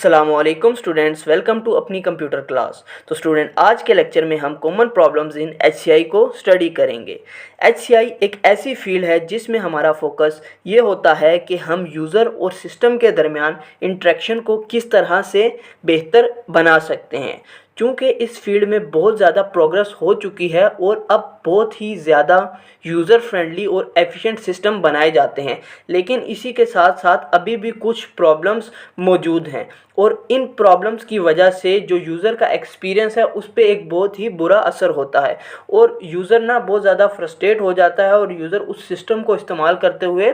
अस्सलामुअलैकुम students, welcome to अपनी computer class. तो स्टूडेंट, आज के लेक्चर में हम कॉमन प्रॉब्लम्स इन एचसीआई को स्टडी करेंगे। एचसीआई एक ऐसी फील्ड है जिसमें हमारा फोकस ये होता है कि हम यूज़र और सिस्टम के दरमियान इंटरेक्शन को किस तरह से बेहतर बना सकते हैं। चूँकि इस फील्ड में बहुत ज़्यादा प्रोग्रेस हो चुकी है और अब बहुत ही ज़्यादा यूज़र फ्रेंडली और एफिशिएंट सिस्टम बनाए जाते हैं, लेकिन इसी के साथ साथ अभी भी कुछ प्रॉब्लम्स मौजूद हैं और इन प्रॉब्लम्स की वजह से जो यूज़र का एक्सपीरियंस है उस पर एक बहुत ही बुरा असर होता है और यूज़र ना बहुत ज़्यादा फ्रस्ट्रेट हो जाता है और यूज़र उस सिस्टम को इस्तेमाल करते हुए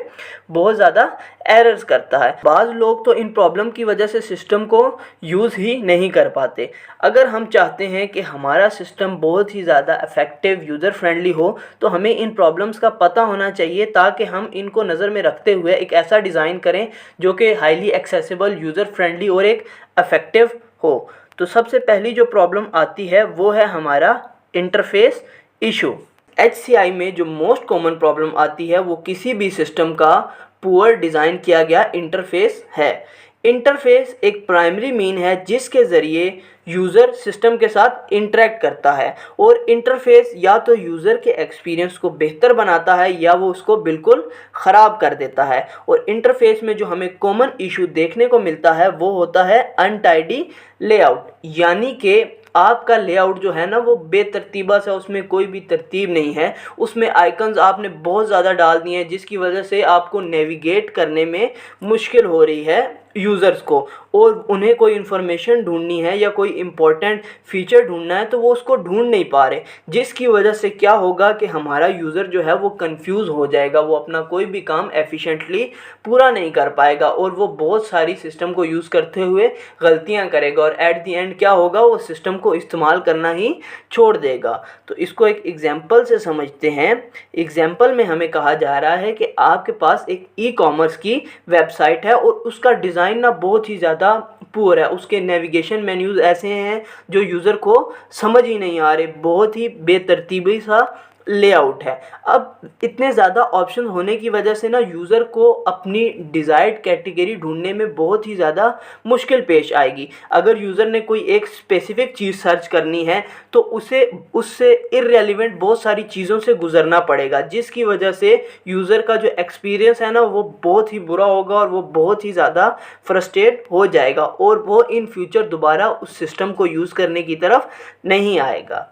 बहुत ज़्यादा एरर्स करता है। बाज़ लोग तो इन प्रॉब्लम की वजह से सिस्टम को यूज़ ही नहीं कर पाते। अगर हम चाहते हैं कि हमारा सिस्टम बहुत ही ज़्यादा इफ़ेक्टिव यूज़र फ्रेंडली हो तो हमें इन प्रॉब्लम्स का पता होना चाहिए, ताकि हम इनको नज़र में रखते हुए एक ऐसा डिज़ाइन करें जो कि हाईली एक्सेसिबल, यूज़र फ्रेंडली और एक इफ़ेक्टिव हो। तो सबसे पहली जो प्रॉब्लम आती है वो है हमारा इंटरफेस इशू। एचसीआई में जो मोस्ट कॉमन प्रॉब्लम आती है वो किसी भी सिस्टम का पुअर डिज़ाइन किया गया इंटरफेस है। इंटरफेस एक प्राइमरी मीन है जिसके ज़रिए यूज़र सिस्टम के साथ इंटरेक्ट करता है और इंटरफेस या तो यूज़र के एक्सपीरियंस को बेहतर बनाता है या वो उसको बिल्कुल ख़राब कर देता है। और इंटरफेस में जो हमें कॉमन इशू देखने को मिलता है वो होता है अनटाइडी लेआउट, यानी कि आपका लेआउट जो है ना वो बेतरतीबा सा, उसमें कोई भी तरतीब नहीं है। उसमें आइकन्स आपने बहुत ज़्यादा डाल दिए हैं जिसकी वजह से आपको नेविगेट करने में मुश्किल हो रही है यूज़र्स को, और उन्हें कोई इन्फॉर्मेशन ढूंढनी है या कोई इम्पोर्टेंट फीचर ढूंढना है तो वो उसको ढूंढ नहीं पा रहे, जिसकी वजह से क्या होगा कि हमारा यूज़र जो है वो कंफ्यूज हो जाएगा, वो अपना कोई भी काम एफिशिएंटली पूरा नहीं कर पाएगा और वो बहुत सारी सिस्टम को यूज़ करते हुए गलतियां करेगा और एट दी एंड क्या होगा, वो सिस्टम को इस्तेमाल करना ही छोड़ देगा। तो इसको एक एग्जाम्पल से समझते हैं। एग्जाम्पल में हमें कहा जा रहा है कि आपके पास एक ई कॉमर्स की वेबसाइट है और उसका डिज़ाइन ना बहुत ही ज़्यादा पुअर है। उसके नेविगेशन मेन्यूज़ ऐसे हैं जो यूज़र को समझ ही नहीं आ रहे, बहुत ही बेतरतीबी सा लेआउट है। अब इतने ज़्यादा ऑप्शन होने की वजह से ना यूज़र को अपनी डिज़ायर्ड कैटेगरी ढूंढने में बहुत ही ज़्यादा मुश्किल पेश आएगी। अगर यूज़र ने कोई एक स्पेसिफ़िक चीज़ सर्च करनी है तो उसे उससे इर्रेलेवेंट बहुत सारी चीज़ों से गुजरना पड़ेगा, जिसकी वजह से यूज़र का जो एक्सपीरियंस है ना वो बहुत ही बुरा होगा और वो बहुत ही ज़्यादा फ्रस्ट्रेट हो जाएगा और वो इन फ्यूचर दोबारा उस सिस्टम को यूज़ करने की तरफ नहीं आएगा।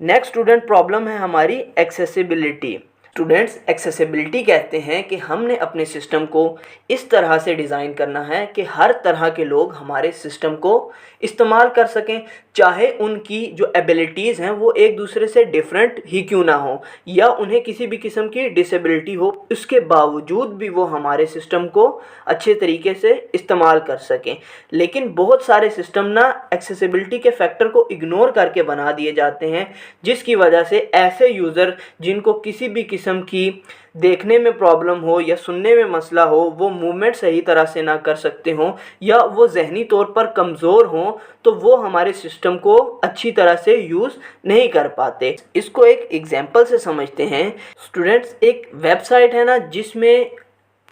नेक्स्ट स्टूडेंट प्रॉब्लम है हमारी एक्सेसिबिलिटी। स्टूडेंट्स, एक्सेसिबिलिटी कहते हैं कि हमने अपने सिस्टम को इस तरह से डिज़ाइन करना है कि हर तरह के लोग हमारे सिस्टम को इस्तेमाल कर सकें, चाहे उनकी जो एबिलिटीज़ हैं वो एक दूसरे से डिफरेंट ही क्यों ना हो या उन्हें किसी भी किस्म की डिसेबिलिटी हो, उसके बावजूद भी वो हमारे सिस्टम को अच्छे तरीके से इस्तेमाल कर सकें। लेकिन बहुत सारे सिस्टम ना एक्सेसिबिलिटी के फैक्टर को इग्नोर करके बना दिए जाते हैं, जिसकी वजह से ऐसे यूज़र जिनको किसी भी किस्म की देखने में प्रॉब्लम हो या सुनने में मसला हो, वो मूवमेंट सही तरह से ना कर सकते हों या वो जहनी तौर पर कमज़ोर हों, तो वो हमारे सिस्टम को अच्छी तरह से यूज़ नहीं कर पाते। इसको एक एग्जांपल से समझते हैं। स्टूडेंट्स, एक वेबसाइट है ना जिसमें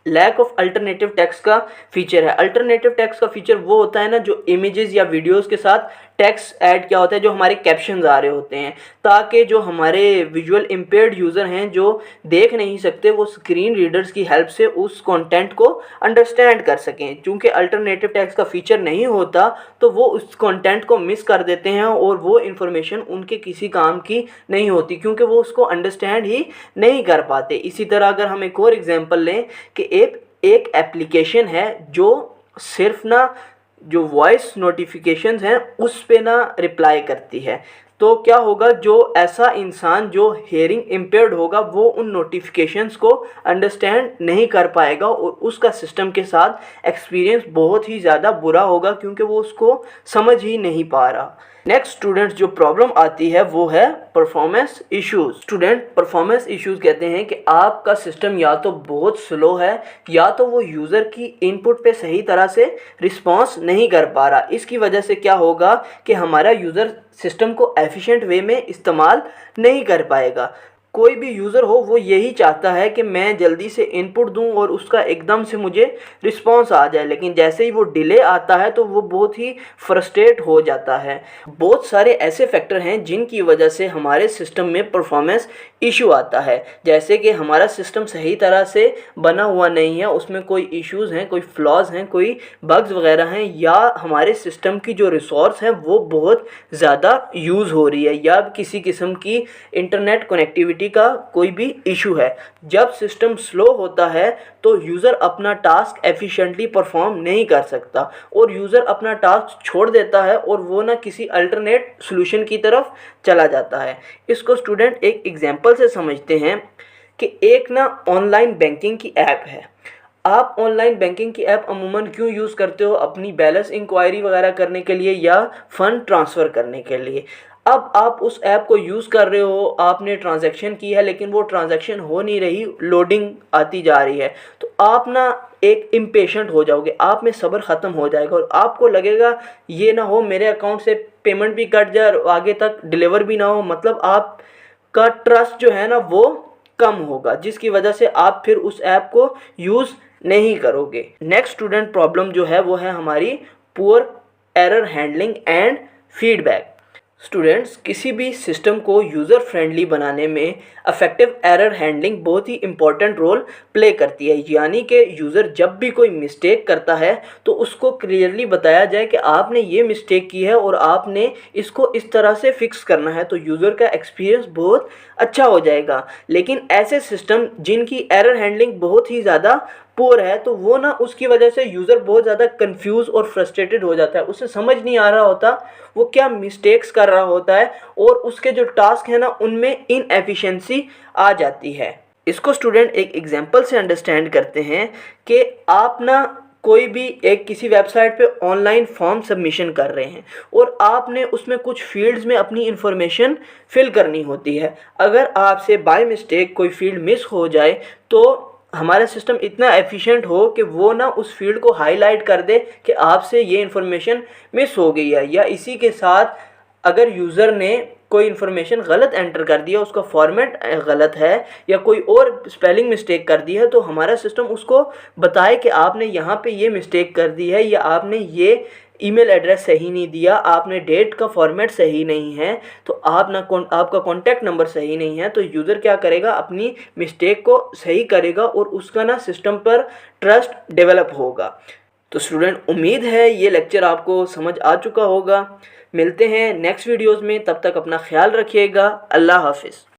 लैक ऑफ अल्टरनेटिव टेक्स्ट का फीचर है। अल्टरनेटिव टेक्स्ट का फीचर वो होता है ना जो इमेजेस या वीडियोस के साथ टेक्स्ट ऐड किया होता है, जो हमारे कैप्शंस आ रहे होते हैं, ताकि जो हमारे विजुअल इम्पेयर्ड यूज़र हैं जो देख नहीं सकते वो स्क्रीन रीडर्स की हेल्प से उस कंटेंट को अंडरस्टैंड कर सकें। चूँकि अल्टरनेटिव टेक्स्ट का फीचर नहीं होता तो वो उस कंटेंट को मिस कर देते हैं और वो इन्फॉर्मेशन उनके किसी काम की नहीं होती, क्योंकि वो उसको अंडरस्टैंड ही नहीं कर पाते। इसी तरह अगर हम एक और एग्जांपल लें कि एक एप्लीकेशन है जो सिर्फ ना जो वॉइस नोटिफिकेशंस हैं उस पे ना रिप्लाई करती है, तो क्या होगा, जो ऐसा इंसान जो हेयरिंग इम्पेयर्ड होगा वो उन नोटिफिकेशंस को अंडरस्टैंड नहीं कर पाएगा और उसका सिस्टम के साथ एक्सपीरियंस बहुत ही ज़्यादा बुरा होगा, क्योंकि वो उसको समझ ही नहीं पा रहा। नेक्स्ट स्टूडेंट्स, जो प्रॉब्लम आती है वो है performance issues. Student, performance issues कहते हैं कि आपका सिस्टम या तो बहुत स्लो है या तो वो यूज़र की इनपुट पे सही तरह से रिस्पॉन्स नहीं कर पा रहा। इसकी वजह से क्या होगा कि हमारा यूज़र सिस्टम को एफिशिएंट वे में इस्तेमाल नहीं कर पाएगा। कोई भी यूज़र हो वो यही चाहता है कि मैं जल्दी से इनपुट दूं और उसका एकदम से मुझे रिस्पॉन्स आ जाए, लेकिन जैसे ही वो डिले आता है तो वो बहुत ही फ्रस्ट्रेट हो जाता है। बहुत सारे ऐसे फैक्टर हैं जिनकी वजह से हमारे सिस्टम में परफॉर्मेंस इशू आता है, जैसे कि हमारा सिस्टम सही तरह से बना हुआ नहीं है, उसमें कोई इश्यूज़ हैं, कोई फ्लॉज हैं, कोई बग्स वगैरह हैं, या हमारे सिस्टम की जो रिसोर्स है वो बहुत ज़्यादा यूज़ हो रही है, या किसी किस्म की इंटरनेट कनेक्टिविटी का कोई भी इशू है। जब सिस्टम स्लो होता है तो यूज़र अपना टास्क एफिशिएंटली परफॉर्म नहीं कर सकता और यूज़र अपना टास्क छोड़ देता है और वो ना किसी अल्टरनेट सॉल्यूशन की तरफ चला जाता है। इसको स्टूडेंट एक एग्जांपल से समझते हैं कि एक ना ऑनलाइन बैंकिंग की ऐप है। आप ऑनलाइन बैंकिंग की ऐप अमूमन क्यों यूज़ करते हो? अपनी बैलेंस इंक्वायरी वगैरह करने के लिए या फ़ंड ट्रांसफ़र करने के लिए। अब आप उस ऐप को यूज़ कर रहे हो, आपने ट्रांजैक्शन की है लेकिन वो ट्रांजैक्शन हो नहीं रही, लोडिंग आती जा रही है, तो आप ना एक इम्पेशेंट हो जाओगे, आप में सब्र ख़त्म हो जाएगा और आपको लगेगा ये ना हो मेरे अकाउंट से पेमेंट भी कट जाए और आगे तक डिलीवर भी ना हो, मतलब आपका ट्रस्ट जो है ना वो कम होगा, जिसकी वजह से आप फिर उस ऐप को यूज़ नहीं करोगे। नेक्स्ट स्टूडेंट प्रॉब्लम जो है वो है हमारी poor error handling and feedback. Students, किसी भी सिस्टम को यूज़र फ्रेंडली बनाने में अफेक्टिव एरर हैंडलिंग बहुत ही इंपॉर्टेंट रोल प्ले करती है, यानी कि यूज़र जब भी कोई मिस्टेक करता है तो उसको क्लियरली बताया जाए कि आपने ये मिस्टेक की है और आपने इसको इस तरह से फिक्स करना है, तो यूज़र का एक्सपीरियंस बहुत अच्छा हो जाएगा। लेकिन ऐसे सिस्टम जिनकी एरर हैंडलिंग बहुत ही ज़्यादा पुअर है तो वो ना उसकी वजह से यूज़र बहुत ज़्यादा कंफ्यूज और फ्रस्ट्रेटेड हो जाता है, उसे समझ नहीं आ रहा होता वो क्या मिस्टेक्स कर रहा होता है और उसके जो टास्क है ना उनमें इनएफिशिएंसी आ जाती है। इसको स्टूडेंट एक एग्जांपल से अंडरस्टैंड करते हैं कि आप ना कोई भी एक किसी वेबसाइट पे ऑनलाइन फॉर्म सबमिशन कर रहे हैं और आपने उसमें कुछ फील्ड्स में अपनी इंफॉर्मेशन फिल करनी होती है। अगर आपसे बाय मिस्टेक कोई फील्ड मिस हो जाए तो हमारा सिस्टम इतना एफिशिएंट हो कि वो ना उस फील्ड को हाईलाइट कर दे कि आपसे ये इन्फॉर्मेशन मिस हो गई है, या इसी के साथ अगर यूज़र ने कोई इन्फॉर्मेशन गलत एंटर कर दिया, उसका फॉर्मेट गलत है या कोई और स्पेलिंग मिस्टेक कर दी है, तो हमारा सिस्टम उसको बताए कि आपने यहाँ पे ये मिस्टेक कर दी है या आपने ये ईमेल एड्रेस सही नहीं दिया, आपने डेट का फॉर्मेट सही नहीं है, तो आपका कॉन्टैक्ट नंबर सही नहीं है, तो यूज़र क्या करेगा, अपनी मिस्टेक को सही करेगा और उसका ना सिस्टम पर ट्रस्ट डेवलप होगा। तो स्टूडेंट, उम्मीद है ये लेक्चर आपको समझ आ चुका होगा। मिलते हैं नेक्स्ट वीडियोज़ में, तब तक अपना ख्याल रखिएगा। अल्लाह हाफिज़।